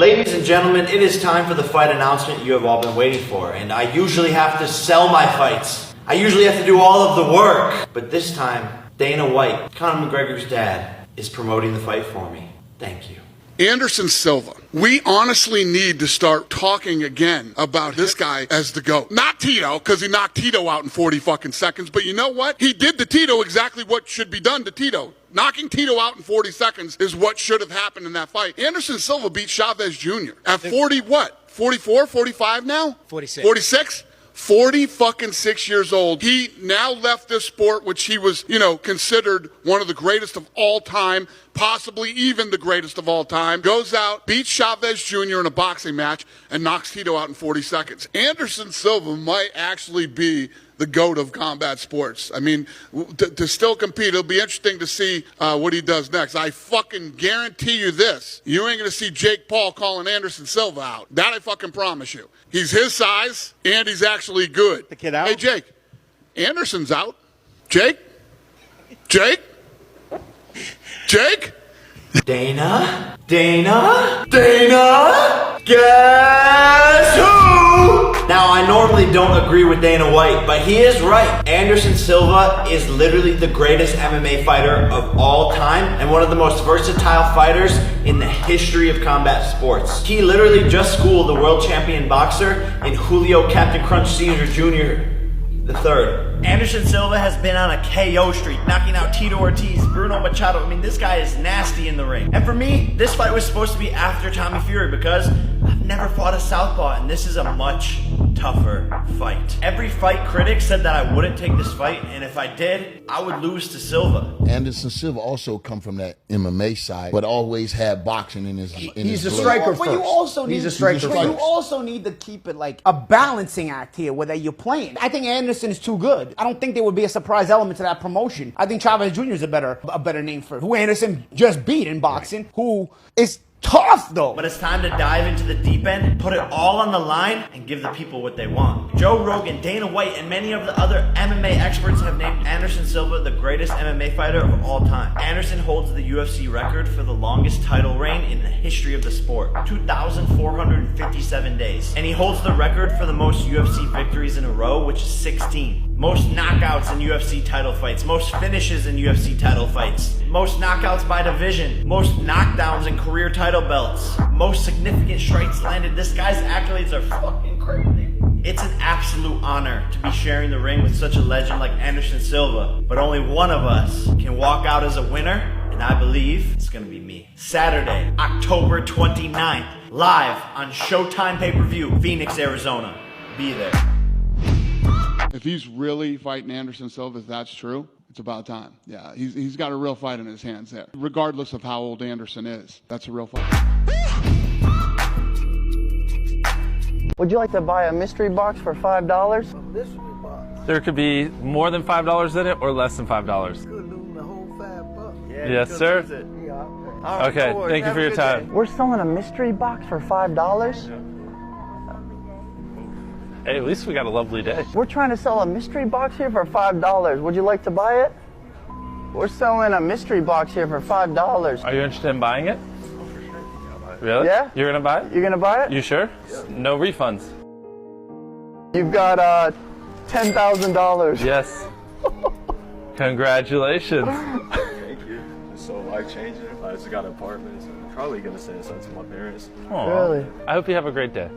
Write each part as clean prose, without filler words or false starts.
Ladies and gentlemen, it is time for the fight announcement you have all been waiting for, and I usually have to sell my fights. I usually have to do all of the work, but this time, Dana White, Conor McGregor's dad, is promoting the fight for me. Thank you. Anderson Silva. We honestly need to start talking again about this guy as the GOAT. Not Tito, because he knocked Tito out in 40 fucking seconds, but you know what? He did to Tito exactly what should be done to Tito. Knocking Tito out in 40 seconds is what should have happened in that fight. Anderson Silva beat Chavez Jr. at 40 what? 44, 45 now? 46. 46? 40 fucking 6 years old. He now left this sport, which he was, considered one of the greatest of all time, possibly even the greatest of all time. Goes out, beats Chavez Jr. in a boxing match, and knocks Tito out in 40 seconds. Anderson Silva might actually be the GOAT of combat sports. I mean, to still compete, it'll be interesting to see what he does next. I fucking guarantee you this. You ain't going to see Jake Paul calling Anderson Silva out. That I fucking promise you. He's his size, and he's actually good. The kid out? Hey, Jake. Anderson's out. Jake? Jake? Jake? Dana? Guess who? Now, I normally don't agree with Dana White, but he is right. Anderson Silva is literally the greatest MMA fighter of all time and one of the most versatile fighters in the history of combat sports. He literally just schooled the world champion boxer in Julio Captain Crunch Caesar Jr. III. Anderson Silva has been on a KO streak, knocking out Tito Ortiz, Bruno Machado. I mean, this guy is nasty in the ring. And for me, this fight was supposed to be after Tommy Fury because I've never fought a southpaw, and this is a much tougher fight. Every fight critic said that I wouldn't take this fight, and if I did, I would lose to Silva. Anderson Silva also come from that MMA side, but always had boxing in his He's a blood. striker But first. you also need, He's a striker but you first. also need to keep it like a balancing act here, whether you're playing. I think Anderson is too good. I don't think there would be a surprise element to that promotion. I think Chavez Jr. is a better name for who Anderson just beat in boxing, who is tough though. But it's time to dive into the deep end, put it all on the line, and give the people what they want. Joe Rogan, Dana White, and many of the other MMA experts have named Anderson Silva the greatest MMA fighter of all time. Anderson holds the UFC record for the longest title reign in the history of the sport, 2,457 days. And he holds the record for the most UFC victories in a row, which is 16. Most knockouts in UFC title fights, most finishes in UFC title fights, most knockouts by division, most knockdowns in career title belts, most significant strikes landed. This guy's accolades are fucking crazy. It's an absolute honor to be sharing the ring with such a legend like Anderson Silva, but only one of us can walk out as a winner, and I believe it's gonna be me. Saturday, October 29th, live on Showtime pay-per-view, Phoenix, Arizona. Be there. If he's really fighting Anderson Silva, if that's true, it's about time. Yeah, he's got a real fight in his hands there. Regardless of how old Anderson is, that's a real fight. Would you like to buy a mystery box for $5? A mystery box. There could be more than $5 in it or less than $5. Could lose the whole $5. Yeah, Yes, you could sir. lose it. Yeah, All right, Okay, cool. thank you Have for a your good time. day. We're selling a mystery box for $5? Hey, at least we got a lovely day. We're trying to sell a mystery box here for $5. Would you like to buy it? We're selling a mystery box here for $5. Are you interested in buying it? Really? Yeah? You're gonna buy it? You gonna buy it? You sure? No refunds. You've got $10,000. Yes. Congratulations. Thank you. It's so life-changing. I just got apartments. I'm probably gonna send something to my parents. Aw. Really? I hope you have a great day.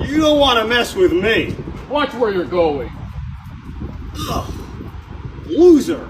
You don't want to mess with me. Watch where you're going. Ugh. Loser.